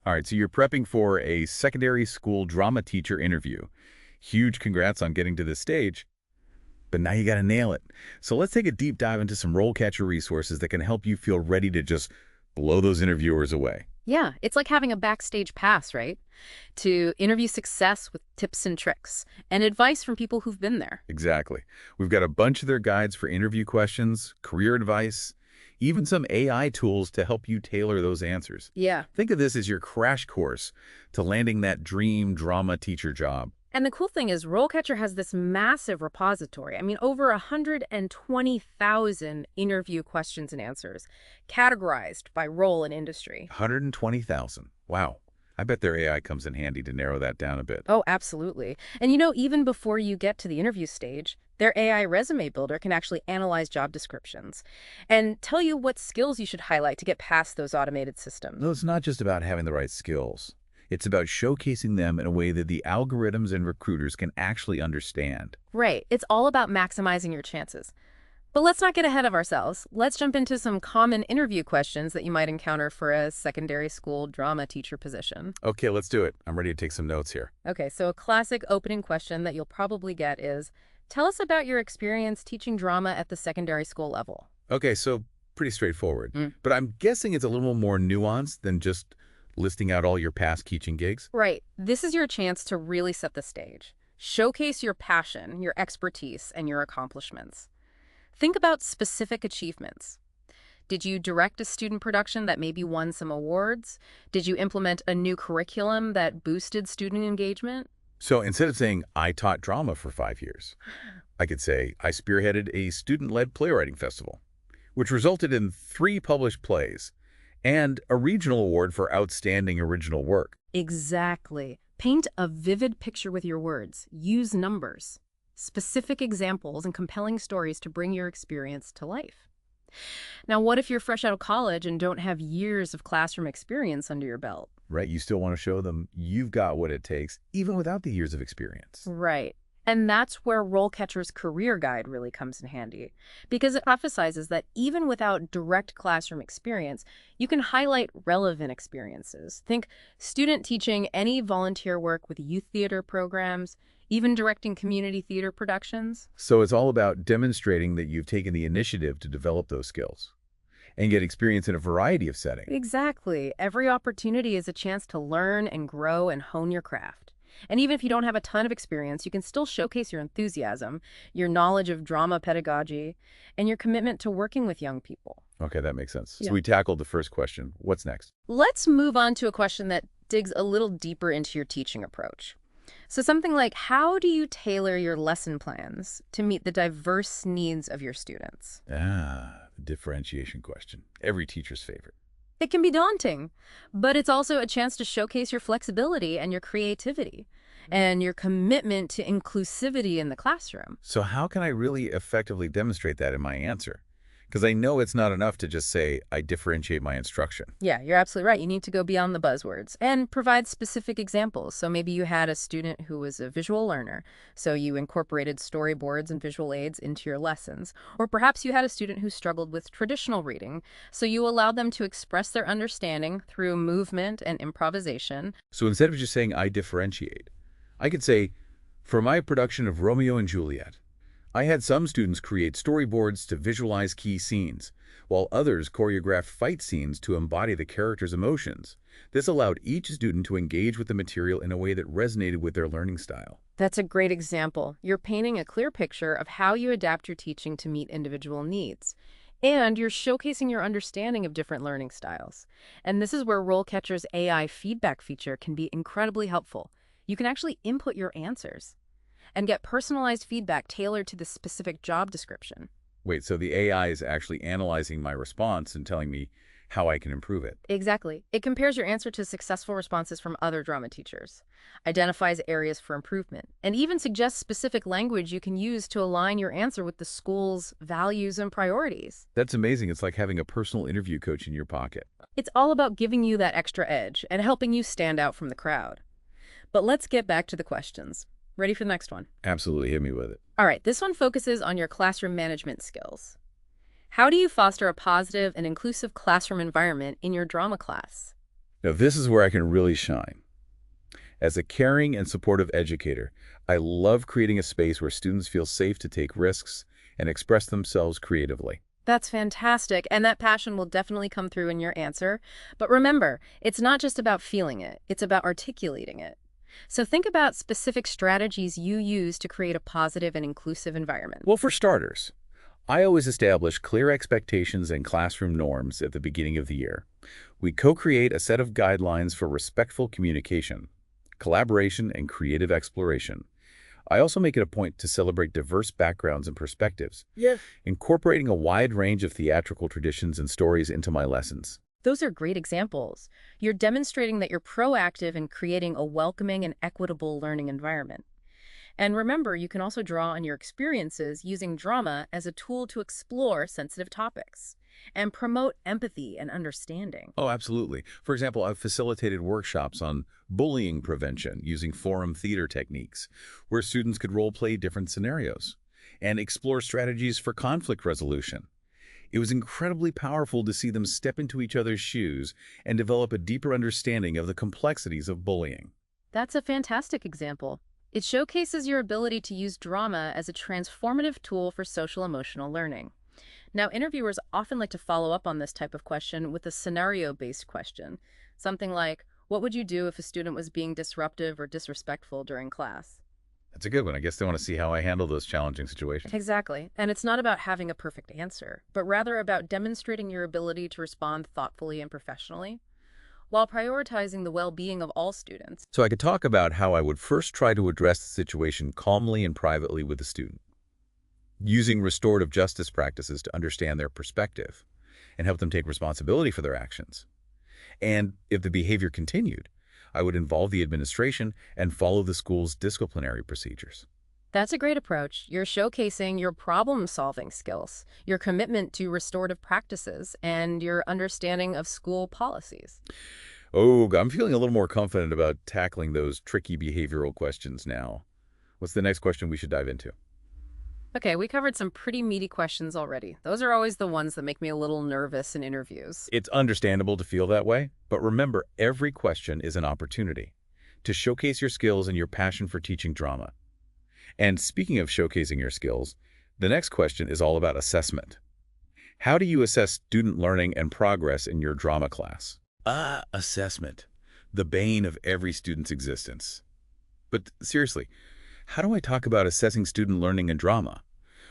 All right, so you're prepping for a secondary school drama teacher interview. Huge congrats on getting to this stage, but now you got to nail it. So let's take a deep dive into some RoleCatcher resources that can help you feel ready to just blow those interviewers away. Yeah, it's like having a backstage pass, right? To interview success with tips and tricks and advice from people who've been there. Exactly. We've got a bunch of their guides for interview questions, career advice, even some AI tools to help you tailor those answers. Yeah. Think of this as your crash course to landing that dream drama teacher job. And the cool thing is RoleCatcher has this massive repository. I mean, over 120,000 interview questions and answers, categorized by role and industry. 120,000. Wow. I bet their AI comes in handy to narrow that down a bit. Oh, absolutely. And even before you get to the interview stage, their AI resume builder can actually analyze job descriptions and tell you what skills you should highlight to get past those automated systems. No, it's not just about having the right skills. It's about showcasing them in a way that the algorithms and recruiters can actually understand. Right. It's all about maximizing your chances. But let's not get ahead of ourselves. Let's jump into some common interview questions that you might encounter for a secondary school drama teacher position. Okay, let's do it. I'm ready to take some notes here. Okay, so a classic opening question that you'll probably get is, tell us about your experience teaching drama at the secondary school level. Okay, so pretty straightforward. Mm. But I'm guessing it's a little more nuanced than just listing out all your past teaching gigs. Right. This is your chance to really set the stage. Showcase your passion, your expertise, and your accomplishments. Think about specific achievements. Did you direct a student production that maybe won some awards? Did you implement a new curriculum that boosted student engagement? So instead of saying, I taught drama for 5 years, I could say, I spearheaded a student-led playwriting festival, which resulted in 3 published plays and a regional award for outstanding original work. Exactly. Paint a vivid picture with your words. Use numbers, specific examples, and compelling stories to bring your experience to life. Now, what if you're fresh out of college and don't have years of classroom experience under your belt? Right? You still want to show them you've got what it takes, even without the years of experience. Right. And that's where RoleCatcher's career guide really comes in handy, because it emphasizes that even without direct classroom experience, you can highlight relevant experiences. Think student teaching, any volunteer work with youth theater programs, even directing community theater productions. So it's all about demonstrating that you've taken the initiative to develop those skills and get experience in a variety of settings. Exactly. Every opportunity is a chance to learn and grow and hone your craft. And even if you don't have a ton of experience, you can still showcase your enthusiasm, your knowledge of drama pedagogy, and your commitment to working with young people. Okay, that makes sense. Yeah. So we tackled the first question. What's next? Let's move on to a question that digs a little deeper into your teaching approach. So something like, how do you tailor your lesson plans to meet the diverse needs of your students? The differentiation question. Every teacher's favorite. It can be daunting, but it's also a chance to showcase your flexibility and your creativity and your commitment to inclusivity in the classroom. So how can I really effectively demonstrate that in my answer? Because I know it's not enough to just say, I differentiate my instruction. Yeah, you're absolutely right. You need to go beyond the buzzwords and provide specific examples. So maybe you had a student who was a visual learner, so you incorporated storyboards and visual aids into your lessons. Or perhaps you had a student who struggled with traditional reading, so you allowed them to express their understanding through movement and improvisation. So instead of just saying, I differentiate, I could say, for my production of Romeo and Juliet, I had some students create storyboards to visualize key scenes, while others choreographed fight scenes to embody the character's emotions. This allowed each student to engage with the material in a way that resonated with their learning style. That's a great example. You're painting a clear picture of how you adapt your teaching to meet individual needs. And you're showcasing your understanding of different learning styles. And this is where RoleCatcher's AI feedback feature can be incredibly helpful. You can actually input your answers and get personalized feedback tailored to the specific job description. Wait, so the AI is actually analyzing my response and telling me how I can improve it. Exactly. It compares your answer to successful responses from other drama teachers, identifies areas for improvement, and even suggests specific language you can use to align your answer with the school's values and priorities. That's amazing. It's like having a personal interview coach in your pocket. It's all about giving you that extra edge and helping you stand out from the crowd. But let's get back to the questions. Ready for the next one? Absolutely. Hit me with it. All right, this one focuses on your classroom management skills. How do you foster a positive and inclusive classroom environment in your drama class? Now, this is where I can really shine. As a caring and supportive educator, I love creating a space where students feel safe to take risks and express themselves creatively. That's fantastic, and that passion will definitely come through in your answer. But remember, it's not just about feeling it, it's about articulating it. So think about specific strategies you use to create a positive and inclusive environment. Well, for starters, I always establish clear expectations and classroom norms at the beginning of the year. We co-create a set of guidelines for respectful communication, collaboration, and creative exploration. I also make it a point to celebrate diverse backgrounds and perspectives, incorporating a wide range of theatrical traditions and stories into my lessons. Those are great examples. You're demonstrating that you're proactive in creating a welcoming and equitable learning environment. And remember, you can also draw on your experiences using drama as a tool to explore sensitive topics and promote empathy and understanding. Oh, absolutely. For example, I've facilitated workshops on bullying prevention using forum theater techniques, where students could role-play different scenarios and explore strategies for conflict resolution. It was incredibly powerful to see them step into each other's shoes and develop a deeper understanding of the complexities of bullying. That's a fantastic example. It showcases your ability to use drama as a transformative tool for social-emotional learning. Now, interviewers often like to follow up on this type of question with a scenario-based question, something like, what would you do if a student was being disruptive or disrespectful during class? That's a good one. I guess they want to see how I handle those challenging situations. Exactly. And it's not about having a perfect answer, but rather about demonstrating your ability to respond thoughtfully and professionally, while prioritizing the well-being of all students. So I could talk about how I would first try to address the situation calmly and privately with the student, using restorative justice practices to understand their perspective and help them take responsibility for their actions. And if the behavior continued, I would involve the administration and follow the school's disciplinary procedures. That's a great approach. You're showcasing your problem-solving skills, your commitment to restorative practices, and your understanding of school policies. Oh, I'm feeling a little more confident about tackling those tricky behavioral questions now. What's the next question we should dive into? Okay, we covered some pretty meaty questions already. Those are always the ones that make me a little nervous in interviews. It's understandable to feel that way, but remember, every question is an opportunity to showcase your skills and your passion for teaching drama. And speaking of showcasing your skills, the next question is all about assessment. How do you assess student learning and progress in your drama class? Assessment. The bane of every student's existence. But seriously, how do I talk about assessing student learning in drama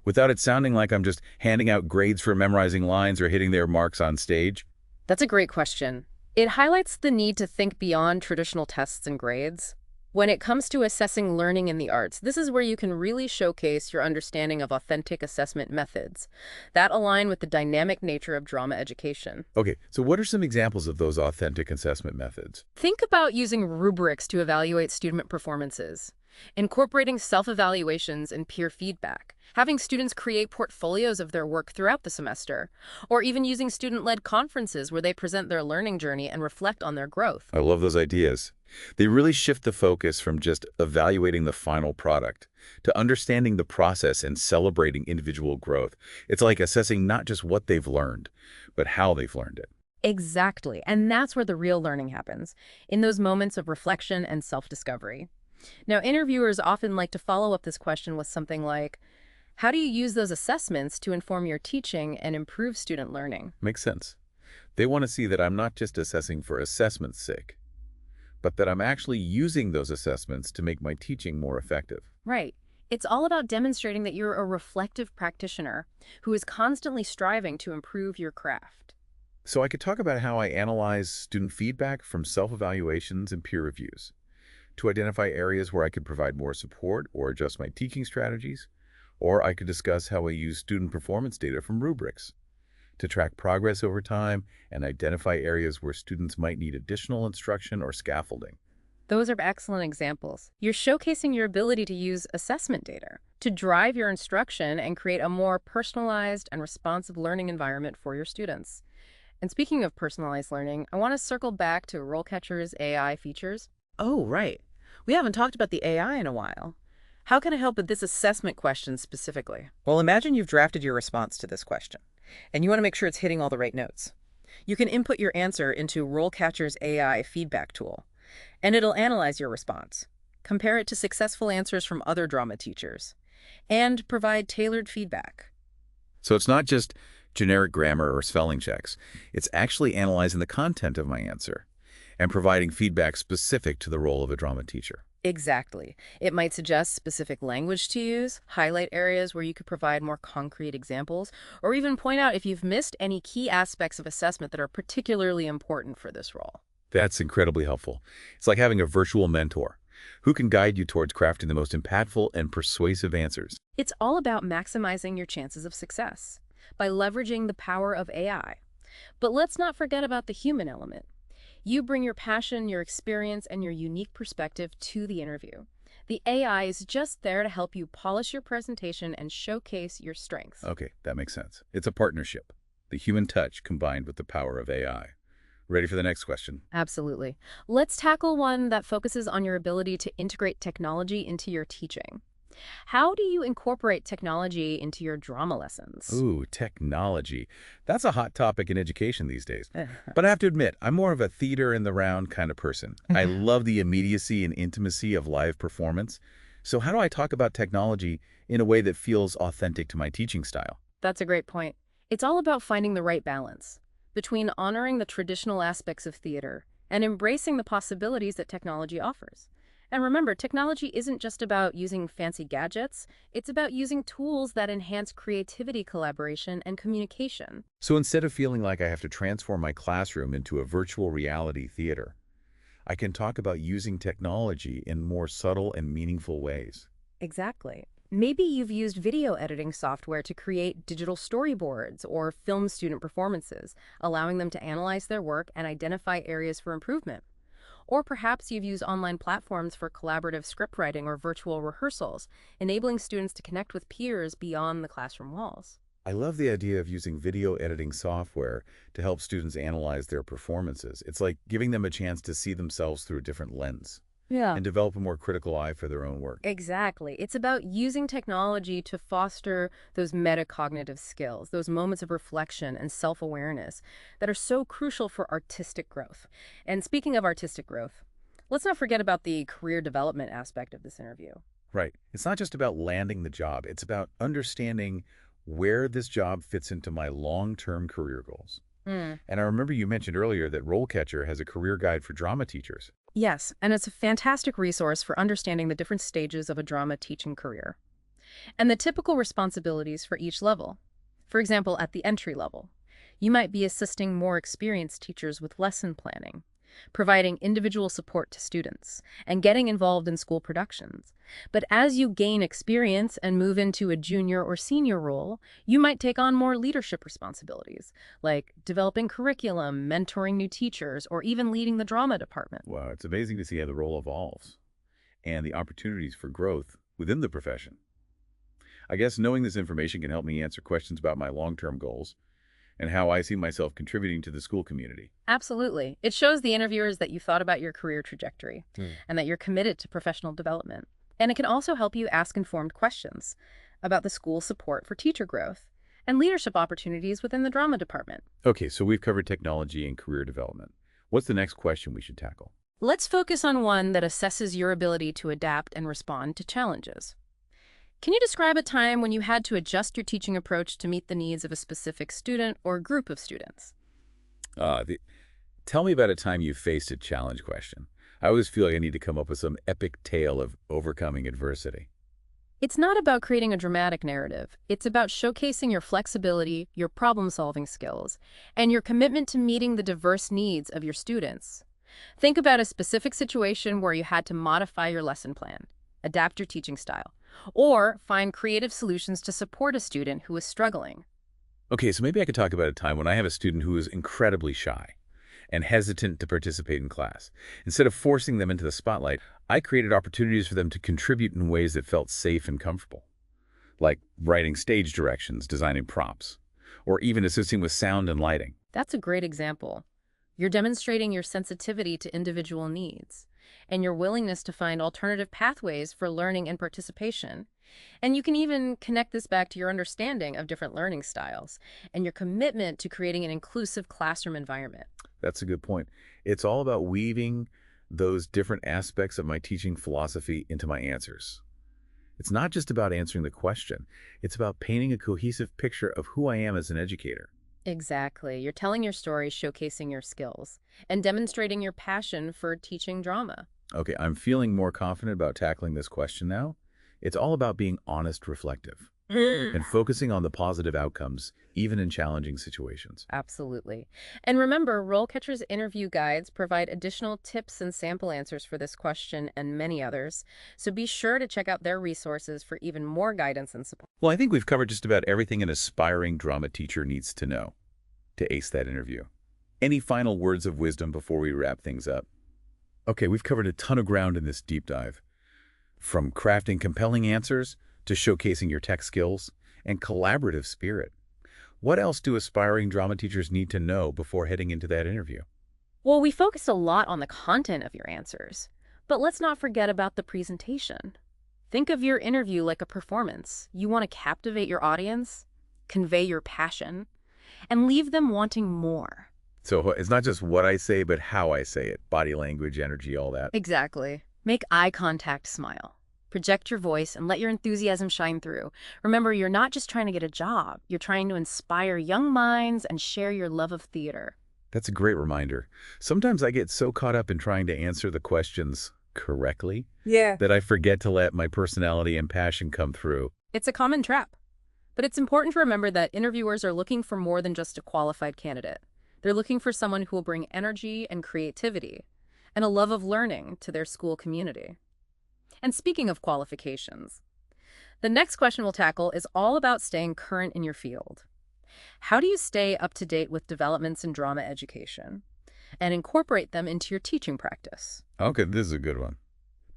without it sounding like I'm just handing out grades for memorizing lines or hitting their marks on stage? That's a great question. It highlights the need to think beyond traditional tests and grades. When it comes to assessing learning in the arts, this is where you can really showcase your understanding of authentic assessment methods that align with the dynamic nature of drama education. Okay, so what are some examples of those authentic assessment methods? Think about using rubrics to evaluate student performances, incorporating self-evaluations and peer feedback, having students create portfolios of their work throughout the semester, or even using student-led conferences where they present their learning journey and reflect on their growth. I love those ideas. They really shift the focus from just evaluating the final product to understanding the process and celebrating individual growth. It's like assessing not just what they've learned, but how they've learned it. Exactly, and that's where the real learning happens, in those moments of reflection and self-discovery. Now, interviewers often like to follow up this question with something like, how do you use those assessments to inform your teaching and improve student learning? Makes sense. They want to see that I'm not just assessing for assessment's sake, but that I'm actually using those assessments to make my teaching more effective. Right. It's all about demonstrating that you're a reflective practitioner who is constantly striving to improve your craft. So I could talk about how I analyze student feedback from self-evaluations and peer reviews to identify areas where I could provide more support or adjust my teaching strategies, or I could discuss how I use student performance data from rubrics to track progress over time and identify areas where students might need additional instruction or scaffolding. Those are excellent examples. You're showcasing your ability to use assessment data to drive your instruction and create a more personalized and responsive learning environment for your students. And speaking of personalized learning, I want to circle back to RoleCatcher's AI features. Oh, right. We haven't talked about the AI in a while. How can I help with this assessment question specifically? Well, imagine you've drafted your response to this question, and you want to make sure it's hitting all the right notes. You can input your answer into RoleCatcher's AI feedback tool, and it'll analyze your response, compare it to successful answers from other drama teachers, and provide tailored feedback. So it's not just generic grammar or spelling checks. It's actually analyzing the content of my answer and providing feedback specific to the role of a drama teacher. Exactly. It might suggest specific language to use, highlight areas where you could provide more concrete examples, or even point out if you've missed any key aspects of assessment that are particularly important for this role. That's incredibly helpful. It's like having a virtual mentor who can guide you towards crafting the most impactful and persuasive answers. It's all about maximizing your chances of success by leveraging the power of AI. But let's not forget about the human element. You bring your passion, your experience, and your unique perspective to the interview. The AI is just there to help you polish your presentation and showcase your strengths. Okay, that makes sense. It's a partnership. The human touch combined with the power of AI. Ready for the next question? Absolutely. Let's tackle one that focuses on your ability to integrate technology into your teaching. How do you incorporate technology into your drama lessons? Ooh, technology. That's a hot topic in education these days. But I have to admit, I'm more of a theater in the round kind of person. I love the immediacy and intimacy of live performance. So how do I talk about technology in a way that feels authentic to my teaching style? That's a great point. It's all about finding the right balance between honoring the traditional aspects of theater and embracing the possibilities that technology offers. And remember, technology isn't just about using fancy gadgets. It's about using tools that enhance creativity, collaboration, and communication. So instead of feeling like I have to transform my classroom into a virtual reality theater, I can talk about using technology in more subtle and meaningful ways. Exactly. Maybe you've used video editing software to create digital storyboards or film student performances, allowing them to analyze their work and identify areas for improvement. Or perhaps you've used online platforms for collaborative script writing or virtual rehearsals, enabling students to connect with peers beyond the classroom walls. I love the idea of using video editing software to help students analyze their performances. It's like giving them a chance to see themselves through a different lens Yeah. and develop a more critical eye for their own work. Exactly. It's about using technology to foster those metacognitive skills, those moments of reflection and self-awareness that are so crucial for artistic growth. And speaking of artistic growth, let's not forget about the career development aspect of this interview. Right. It's not just about landing the job. It's about understanding where this job fits into my long-term career goals. Mm. And I remember you mentioned earlier that RoleCatcher has a career guide for drama teachers. Yes, and it's a fantastic resource for understanding the different stages of a drama teaching career and the typical responsibilities for each level. For example, at the entry level, you might be assisting more experienced teachers with lesson planning, providing individual support to students, and getting involved in school productions. But as you gain experience and move into a junior or senior role, you might take on more leadership responsibilities, like developing curriculum, mentoring new teachers, or even leading the drama department. Wow, it's amazing to see how the role evolves and the opportunities for growth within the profession. I guess knowing this information can help me answer questions about my long-term goals and how I see myself contributing to the school community. Absolutely. It shows the interviewers that you thought about your career trajectory and that you're committed to professional development. And it can also help you ask informed questions about the school's support for teacher growth and leadership opportunities within the drama department. Okay, so we've covered technology and career development. What's the next question we should tackle? Let's focus on one that assesses your ability to adapt and respond to challenges. Can you describe a time when you had to adjust your teaching approach to meet the needs of a specific student or group of students? Tell me about a time you faced a challenge question. I always feel like I need to come up with some epic tale of overcoming adversity. It's not about creating a dramatic narrative. It's about showcasing your flexibility, your problem-solving skills, and your commitment to meeting the diverse needs of your students. Think about a specific situation where you had to modify your lesson plan, adapt your teaching style, or find creative solutions to support a student who is struggling. Okay, so maybe I could talk about a time when I have a student who is incredibly shy and hesitant to participate in class. Instead of forcing them into the spotlight, I created opportunities for them to contribute in ways that felt safe and comfortable, like writing stage directions, designing props, or even assisting with sound and lighting. That's a great example. You're demonstrating your sensitivity to individual needs. and your willingness to find alternative pathways for learning and participation. And you can even connect this back to your understanding of different learning styles and your commitment to creating an inclusive classroom environment. That's a good point. It's all about weaving those different aspects of my teaching philosophy into my answers. It's not just about answering the question. It's about painting a cohesive picture of who I am as an educator. Exactly. You're telling your story, showcasing your skills, and demonstrating your passion for teaching drama. Okay, I'm feeling more confident about tackling this question now. It's all about being honest, reflective, and focusing on the positive outcomes, even in challenging situations. Absolutely. And remember, RoleCatcher's interview guides provide additional tips and sample answers for this question and many others, so be sure to check out their resources for even more guidance and support. Well, I think we've covered just about everything an aspiring drama teacher needs to know to ace that interview. Any final words of wisdom before we wrap things up? Okay, we've covered a ton of ground in this deep dive. From crafting compelling answers to showcasing your tech skills and collaborative spirit. What else do aspiring drama teachers need to know before heading into that interview? Well, we focused a lot on the content of your answers, but let's not forget about the presentation. Think of your interview like a performance. You want to captivate your audience, convey your passion, and leave them wanting more. So it's not just what I say, but how I say it. Body language, energy, all that. Exactly. Make eye contact, smile. Project your voice and let your enthusiasm shine through. Remember, you're not just trying to get a job. You're trying to inspire young minds and share your love of theater. That's a great reminder. Sometimes I get so caught up in trying to answer the questions correctly that I forget to let my personality and passion come through. It's a common trap. But it's important to remember that interviewers are looking for more than just a qualified candidate. They're looking for someone who will bring energy and creativity and a love of learning to their school community. And speaking of qualifications, the next question we'll tackle is all about staying current in your field. How do you stay up to date with developments in drama education and incorporate them into your teaching practice? Okay, this is a good one.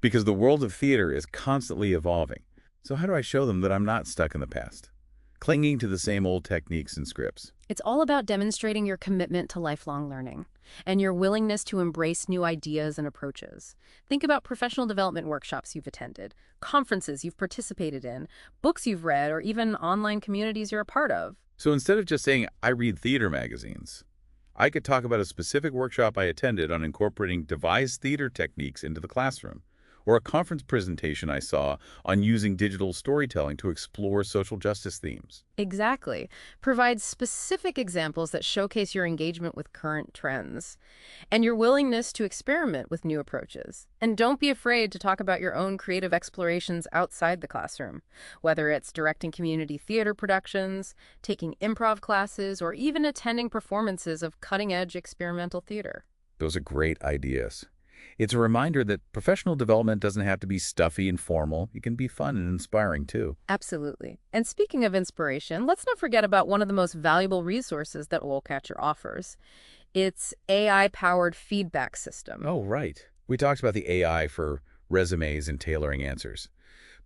Because the world of theater is constantly evolving. So how do I show them that I'm not stuck in the past, clinging to the same old techniques and scripts? It's all about demonstrating your commitment to lifelong learning and your willingness to embrace new ideas and approaches. Think about professional development workshops you've attended, conferences you've participated in, books you've read, or even online communities you're a part of. So instead of just saying, I read theater magazines, I could talk about a specific workshop I attended on incorporating devised theater techniques into the classroom, or a conference presentation I saw on using digital storytelling to explore social justice themes. Exactly. Provide specific examples that showcase your engagement with current trends and your willingness to experiment with new approaches. And don't be afraid to talk about your own creative explorations outside the classroom, whether it's directing community theater productions, taking improv classes, or even attending performances of cutting-edge experimental theater. Those are great ideas. It's a reminder that professional development doesn't have to be stuffy and formal. It can be fun and inspiring, too. Absolutely. And speaking of inspiration, let's not forget about one of the most valuable resources that RoleCatcher offers. Its AI-powered feedback system. Oh, right. We talked about the AI for resumes and tailoring answers.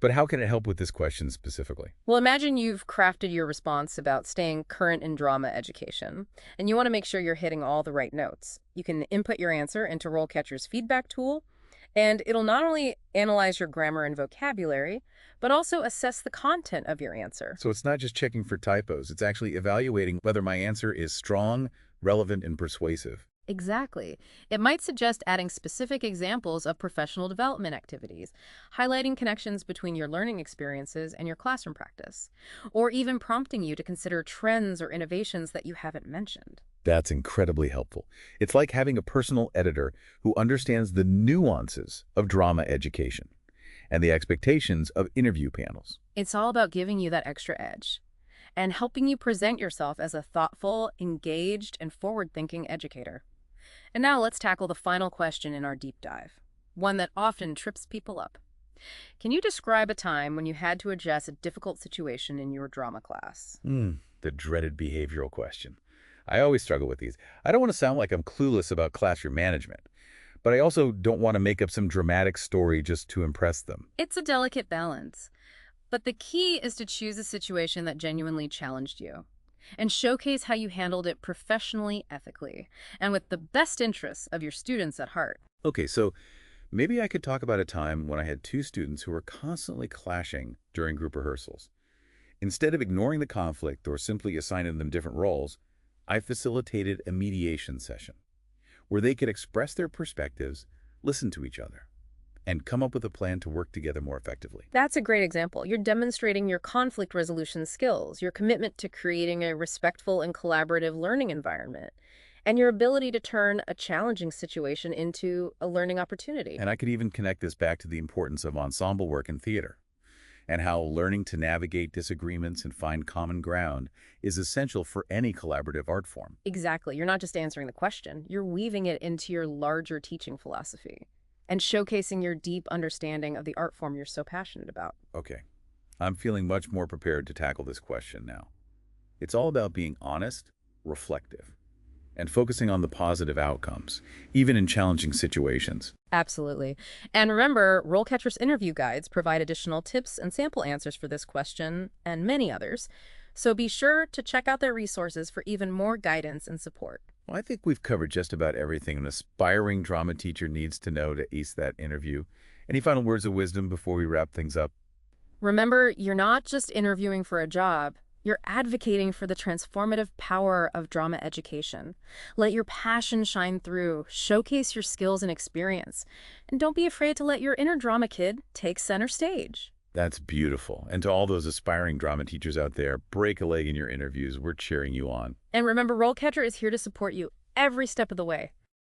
But how can it help with this question specifically? Well, imagine you've crafted your response about staying current in drama education, and you want to make sure you're hitting all the right notes. You can input your answer into RoleCatcher's feedback tool, and it'll not only analyze your grammar and vocabulary, but also assess the content of your answer. So it's not just checking for typos. It's actually evaluating whether my answer is strong, relevant, and persuasive. Exactly. It might suggest adding specific examples of professional development activities, highlighting connections between your learning experiences and your classroom practice, or even prompting you to consider trends or innovations that you haven't mentioned. That's incredibly helpful. It's like having a personal editor who understands the nuances of drama education and the expectations of interview panels. It's all about giving you that extra edge and helping you present yourself as a thoughtful, engaged, and forward-thinking educator. And now let's tackle the final question in our deep dive, one that often trips people up. Can you describe a time when you had to address a difficult situation in your drama class? The dreaded behavioral question. I always struggle with these. I don't want to sound like I'm clueless about classroom management, but I also don't want to make up some dramatic story just to impress them. It's a delicate balance, but the key is to choose a situation that genuinely challenged you and showcase how you handled it professionally, ethically, and with the best interests of your students at heart. Okay, so Maybe I could talk about a time when I had two students who were constantly clashing during group rehearsals. Instead of ignoring the conflict or simply assigning them different roles, I facilitated a mediation session where they could express their perspectives, listen to each other, and come up with a plan to work together more effectively. That's a great example. You're demonstrating your conflict resolution skills, your commitment to creating a respectful and collaborative learning environment, and your ability to turn a challenging situation into a learning opportunity. And I could even connect this back to the importance of ensemble work in theater and how learning to navigate disagreements and find common ground is essential for any collaborative art form. Exactly. You're not just answering the question, you're weaving it into your larger teaching philosophy and showcasing your deep understanding of the art form you're so passionate about. Okay, I'm feeling much more prepared to tackle this question now. It's all about being honest, reflective, and focusing on the positive outcomes, even in challenging situations. Absolutely. And remember, RoleCatcher's interview guides provide additional tips and sample answers for this question and many others. So be sure to check out their resources for even more guidance and support. Well, I think we've covered just about everything an aspiring drama teacher needs to know to ace that interview. Any final words of wisdom before we wrap things up? Remember, you're not just interviewing for a job. You're advocating for the transformative power of drama education. Let your passion shine through, showcase your skills and experience, and don't be afraid to let your inner drama kid take center stage. That's beautiful. And to all those aspiring drama teachers out there, break a leg in your interviews. We're cheering you on. And remember, RoleCatcher is here to support you every step of the way.